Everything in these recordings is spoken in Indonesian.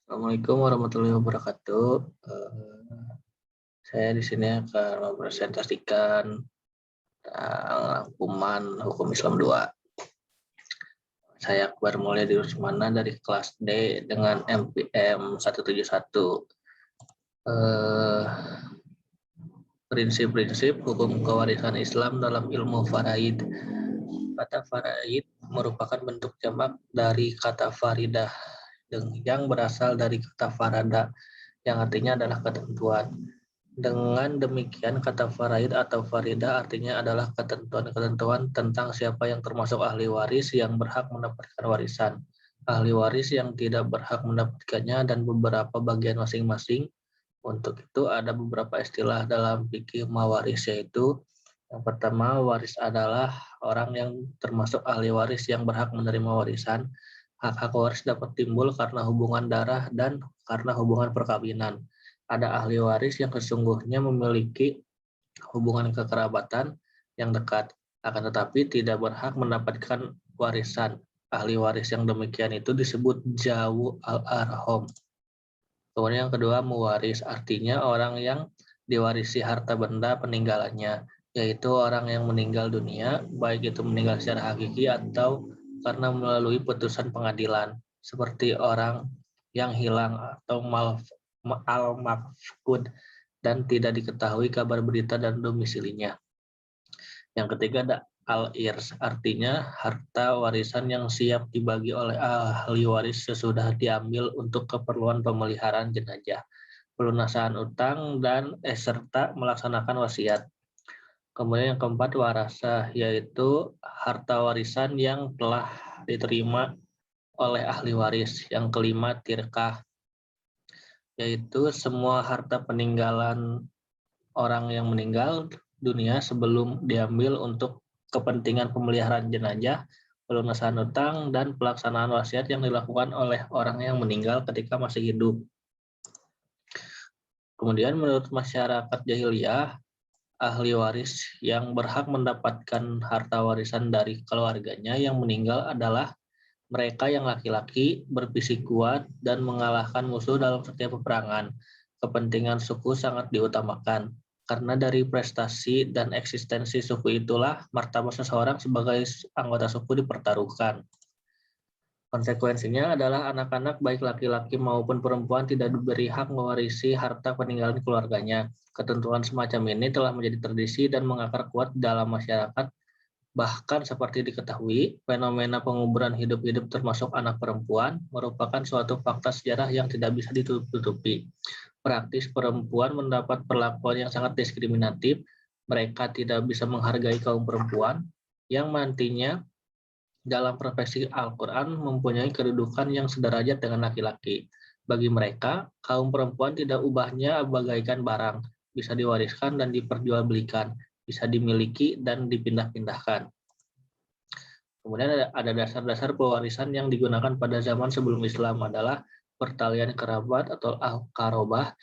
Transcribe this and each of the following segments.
Assalamualaikum warahmatullahi wabarakatuh. Saya di sini akan mempresentasikan tentang rangkuman hukum Islam 2. Saya Akbar mulai di Rusmana dari kelas D dengan MPM 171. Prinsip-prinsip hukum kewarisan Islam dalam ilmu faraid. Kata faraid merupakan bentuk jamak dari kata faridah yang berasal dari kata farada yang artinya adalah ketentuan. Dengan demikian, kata faraid atau farida artinya adalah ketentuan-ketentuan tentang siapa yang termasuk ahli waris yang berhak mendapatkan warisan, ahli waris yang tidak berhak mendapatkannya, dan beberapa bagian masing-masing. Untuk itu ada beberapa istilah dalam fikih mawaris, yaitu yang pertama, waris adalah orang yang termasuk ahli waris yang berhak menerima warisan. Hak-hak waris dapat timbul karena hubungan darah dan karena hubungan perkawinan. Ada ahli waris yang sesungguhnya memiliki hubungan kekerabatan yang dekat, akan tetapi tidak berhak mendapatkan warisan. Ahli waris yang demikian itu disebut jawu al-arham. Kemudian yang kedua, muwaris, artinya orang yang diwarisi harta benda peninggalannya, yaitu orang yang meninggal dunia, baik itu meninggal secara hakiki atau karena melalui putusan pengadilan, seperti orang yang hilang atau al-mafqud dan tidak diketahui kabar berita dan domisilinya. Yang ketiga ada al-irs, artinya harta warisan yang siap dibagi oleh ahli waris sesudah diambil untuk keperluan pemeliharaan jenazah, pelunasan utang, dan serta melaksanakan wasiat. Kemudian yang keempat warasah, yaitu harta warisan yang telah diterima oleh ahli waris. Yang kelima tirkah, yaitu semua harta peninggalan orang yang meninggal dunia sebelum diambil untuk kepentingan pemeliharaan jenazah, pelunasan utang, dan pelaksanaan wasiat yang dilakukan oleh orang yang meninggal ketika masih hidup. Kemudian menurut masyarakat jahiliyah, ahli waris yang berhak mendapatkan harta warisan dari keluarganya yang meninggal adalah mereka yang laki-laki, berfisik kuat, dan mengalahkan musuh dalam setiap peperangan. Kepentingan suku sangat diutamakan. Karena dari prestasi dan eksistensi suku itulah martabat seseorang sebagai anggota suku dipertaruhkan. Konsekuensinya adalah anak-anak baik laki-laki maupun perempuan tidak diberi hak mewarisi harta peninggalan keluarganya. Ketentuan semacam ini telah menjadi tradisi dan mengakar kuat dalam masyarakat. Bahkan seperti diketahui, fenomena penguburan hidup-hidup termasuk anak perempuan merupakan suatu fakta sejarah yang tidak bisa ditutupi. Praktis perempuan mendapat perlakuan yang sangat diskriminatif. Mereka tidak bisa menghargai kaum perempuan yang nantinya dalam profesi Al-Quran mempunyai kedudukan yang sederajat dengan laki-laki. Bagi mereka, kaum perempuan tidak ubahnya bagaikan barang, bisa diwariskan dan diperjualbelikan, bisa dimiliki dan dipindah-pindahkan. Kemudian ada dasar-dasar pewarisan yang digunakan pada zaman sebelum Islam adalah pertalian kerabat atau al-qarobah,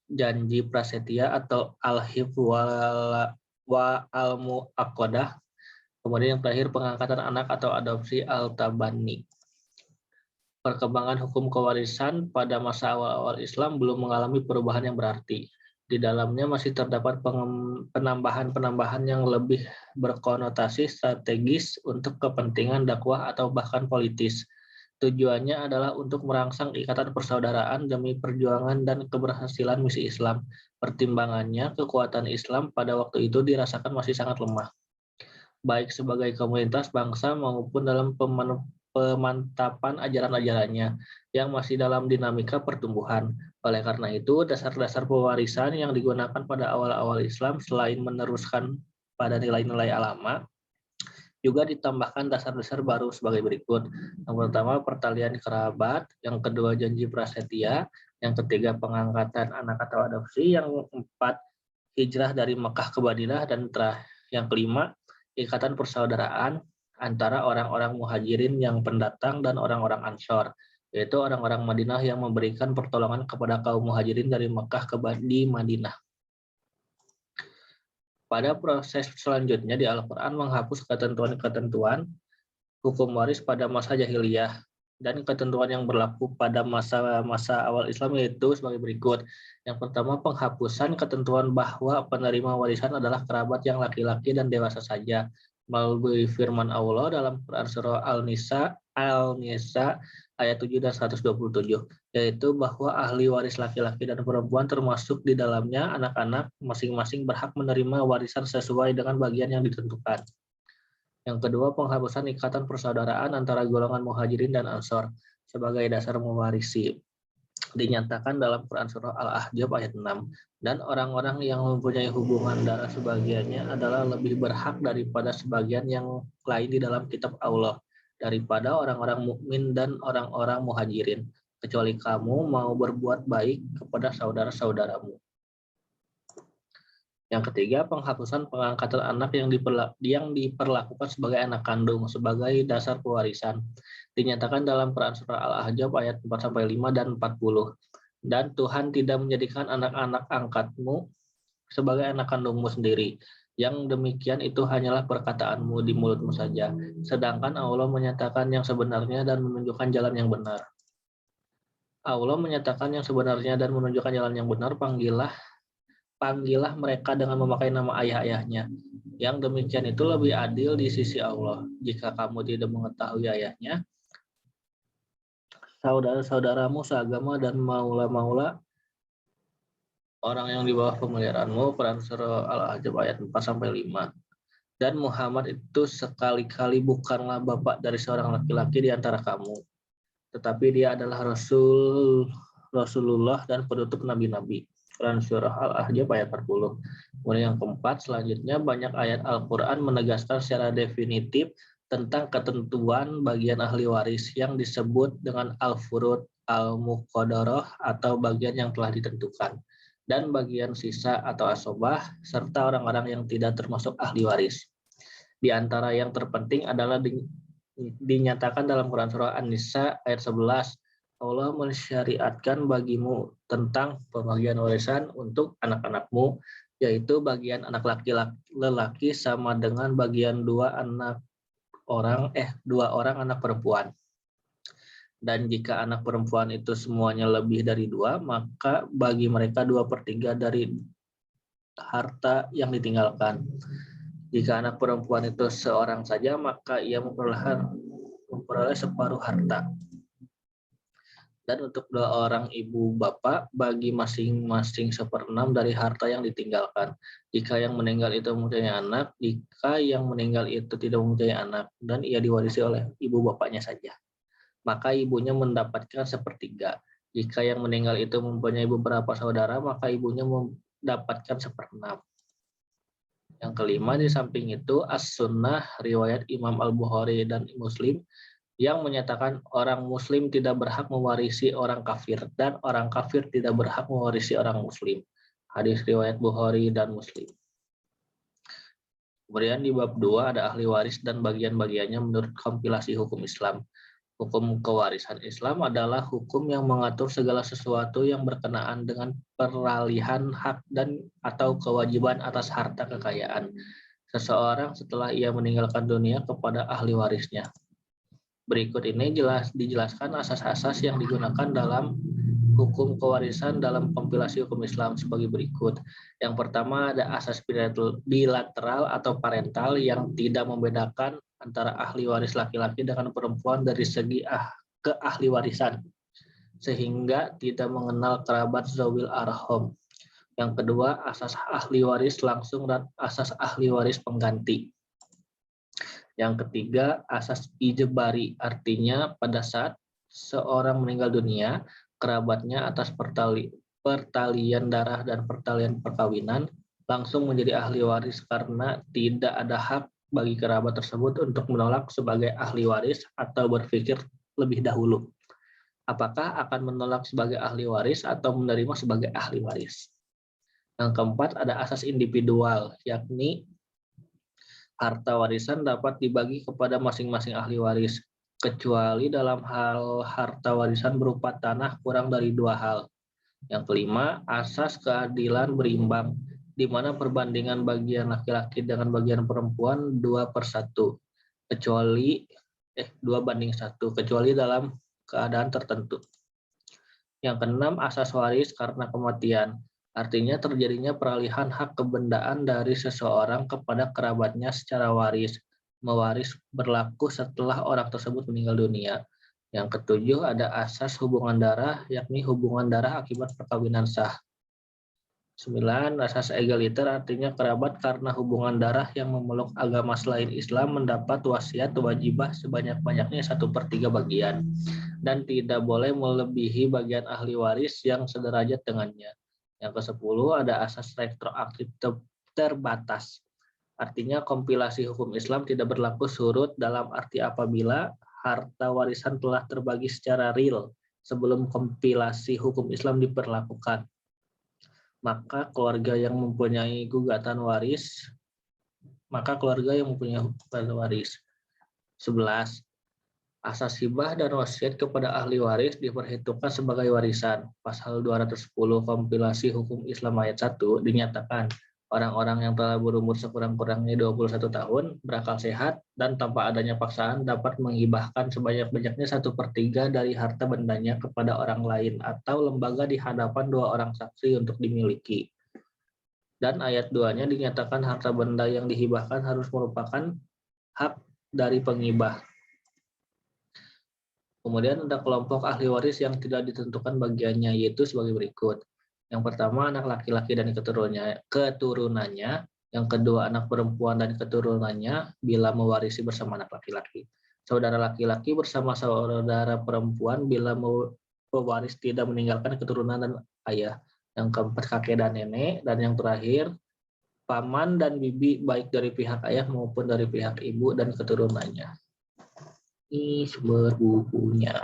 janji prasetya atau al-hib wa al-mu'aqadah, kemudian yang terakhir pengangkatan anak atau adopsi al-tabani. Perkembangan hukum kewarisan pada masa awal-awal Islam belum mengalami perubahan yang berarti. Di dalamnya masih terdapat penambahan-penambahan yang lebih berkonotasi strategis untuk kepentingan dakwah atau bahkan politis. Tujuannya adalah untuk merangsang ikatan persaudaraan demi perjuangan dan keberhasilan misi Islam. Pertimbangannya, kekuatan Islam pada waktu itu dirasakan masih sangat lemah, baik sebagai komunitas bangsa maupun dalam pemantapan ajaran-ajarannya yang masih dalam dinamika pertumbuhan. Oleh karena itu, dasar-dasar pewarisan yang digunakan pada awal-awal Islam selain meneruskan pada nilai-nilai alama, juga ditambahkan dasar-dasar baru sebagai berikut. Yang pertama, pertalian kerabat. Yang kedua, janji prasetya. Yang ketiga, pengangkatan anak atau adopsi. Yang keempat, hijrah dari Mekah ke Madinah. Dan yang kelima, ikatan persaudaraan antara orang-orang muhajirin yang pendatang dan orang-orang ansor, yaitu orang-orang Madinah yang memberikan pertolongan kepada kaum muhajirin dari Mekah ke Madinah. Pada proses selanjutnya di Al-Quran menghapus ketentuan-ketentuan hukum waris pada masa jahiliyah. dan ketentuan yang berlaku pada masa-masa awal Islam yaitu sebagai berikut. Yang pertama, penghapusan ketentuan bahwa penerima warisan adalah kerabat yang laki-laki dan dewasa saja melalui firman Allah dalam Quran surah Al-Nisa ayat 7 dan 127, yaitu bahwa ahli waris laki-laki dan perempuan termasuk di dalamnya anak-anak masing-masing berhak menerima warisan sesuai dengan bagian yang ditentukan. Yang kedua, penghapusan ikatan persaudaraan antara golongan muhajirin dan ansor sebagai dasar mewarisi. Dinyatakan dalam Quran surah Al-Ahzab ayat 6. Dan orang-orang yang mempunyai hubungan darah sebagiannya adalah lebih berhak daripada sebagian yang lain di dalam kitab Allah, daripada orang-orang mukmin dan orang-orang muhajirin, kecuali kamu mau berbuat baik kepada saudara-saudaramu. Yang ketiga, penghapusan pengangkatan anak yang diperlakukan sebagai anak kandung sebagai dasar pewarisan. Dinyatakan dalam Quran surah Al-Ahzab ayat 4-5 dan 40. Dan Tuhan tidak menjadikan anak-anak angkatmu sebagai anak kandungmu sendiri. Yang demikian itu hanyalah perkataanmu di mulutmu saja. Sedangkan Allah menyatakan yang sebenarnya dan menunjukkan jalan yang benar. Allah menyatakan yang sebenarnya dan menunjukkan jalan yang benar, panggillah mereka dengan memakai nama ayah-ayahnya. Yang demikian itu lebih adil di sisi Allah. Jika kamu tidak mengetahui ayahnya, saudara-saudaramu seagama dan maula-maula orang yang di bawah pemeliharaanmu, Quran surah Al-Ahzab ayat 4-5. Dan Muhammad itu sekali-kali bukanlah bapak dari seorang laki-laki di antara kamu, tetapi dia adalah Rasulullah dan penutup nabi-nabi. Quran surah Al-Ahzab ayat 40. Kemudian yang keempat, selanjutnya banyak ayat Al-Quran menegaskan secara definitif tentang ketentuan bagian ahli waris yang disebut dengan al-furud, al-muqadarah atau bagian yang telah ditentukan, dan bagian sisa atau asobah, serta orang-orang yang tidak termasuk ahli waris. Di antara yang terpenting adalah dinyatakan dalam Quran surah An-Nisa ayat 11, Allah mensyariatkan bagimu tentang pembagian warisan untuk anak-anakmu, yaitu bagian anak laki-laki sama dengan bagian dua orang anak perempuan. Dan jika anak perempuan itu semuanya lebih dari 2, maka bagi mereka 2/3 dari harta yang ditinggalkan. Jika anak perempuan itu seorang saja, maka ia memperoleh separuh harta. Dan untuk 2 orang ibu bapak, bagi masing-masing 1/6 dari harta yang ditinggalkan. Jika yang meninggal itu mempunyai anak, jika yang meninggal itu tidak mempunyai anak, dan ia diwarisi oleh ibu bapaknya saja, maka ibunya mendapatkan 1/3. Jika yang meninggal itu mempunyai beberapa saudara, maka ibunya mendapatkan 1/6. Yang kelima, di samping itu, as-sunnah riwayat Imam Al-Bukhari dan Muslim yang menyatakan orang muslim tidak berhak mewarisi orang kafir dan orang kafir tidak berhak mewarisi orang muslim. Hadis riwayat Bukhari dan Muslim. Kemudian di bab 2 ada ahli waris dan bagian-bagiannya menurut kompilasi hukum Islam. Hukum kewarisan Islam adalah hukum yang mengatur segala sesuatu yang berkenaan dengan peralihan hak dan atau kewajiban atas harta kekayaan seseorang setelah ia meninggalkan dunia kepada ahli warisnya. Berikut ini dijelaskan asas-asas yang digunakan dalam hukum kewarisan dalam kompilasi hukum Islam sebagai berikut. Yang pertama ada asas bilateral atau parental yang tidak membedakan antara ahli waris laki-laki dengan perempuan dari segi keahliwarisan, sehingga tidak mengenal kerabat zawil arham. Yang kedua, asas ahli waris langsung dan asas ahli waris pengganti. Yang ketiga, asas ijbari, artinya pada saat seorang meninggal dunia, kerabatnya atas pertalian darah dan pertalian perkawinan langsung menjadi ahli waris karena tidak ada hak bagi kerabat tersebut untuk menolak sebagai ahli waris atau berpikir lebih dahulu apakah akan menolak sebagai ahli waris atau menerima sebagai ahli waris. Yang keempat ada asas individual, yakni harta warisan dapat dibagi kepada masing-masing ahli waris, kecuali dalam hal harta warisan berupa tanah kurang dari 2 hal. Yang kelima, asas keadilan berimbang, di mana perbandingan bagian laki-laki dengan bagian perempuan 2/1, kecuali 2/1, kecuali dalam keadaan tertentu. Yang keenam, asas waris karena kematian. Artinya terjadinya peralihan hak kebendaan dari seseorang kepada kerabatnya secara waris. Mewaris berlaku setelah orang tersebut meninggal dunia. Yang ketujuh, ada asas hubungan darah, yakni hubungan darah akibat perkawinan sah. 9. Asas egaliter artinya kerabat karena hubungan darah yang memeluk agama selain Islam mendapat wasiat wajibah sebanyak-banyaknya 1/3 bagian dan tidak boleh melebihi bagian ahli waris yang sederajat dengannya. Yang ke-10 ada asas retroaktif terbatas. Artinya kompilasi hukum Islam tidak berlaku surut dalam arti apabila harta warisan telah terbagi secara real sebelum kompilasi hukum Islam diberlakukan. Maka keluarga yang mempunyai gugatan waris, 11. Asas hibah dan wasiat kepada ahli waris diperhitungkan sebagai warisan. Pasal 210 Kompilasi Hukum Islam ayat 1 dinyatakan orang-orang yang telah berumur sekurang-kurangnya 21 tahun, berakal sehat, dan tanpa adanya paksaan dapat menghibahkan sebanyak-banyaknya 1/3 dari harta bendanya kepada orang lain atau lembaga di hadapan 2 orang saksi untuk dimiliki. Dan ayat 2-nya dinyatakan harta benda yang dihibahkan harus merupakan hak dari pengibah. Kemudian ada kelompok ahli waris yang tidak ditentukan bagiannya, yaitu sebagai berikut. Yang pertama, anak laki-laki dan keturunannya. Yang kedua, anak perempuan dan keturunannya bila mewarisi bersama anak laki-laki. Saudara laki-laki bersama saudara perempuan bila mewaris tidak meninggalkan keturunan dan ayah. Yang keempat, kakek dan nenek. Dan yang terakhir, paman dan bibi baik dari pihak ayah maupun dari pihak ibu dan keturunannya. Ini sumber bukunya.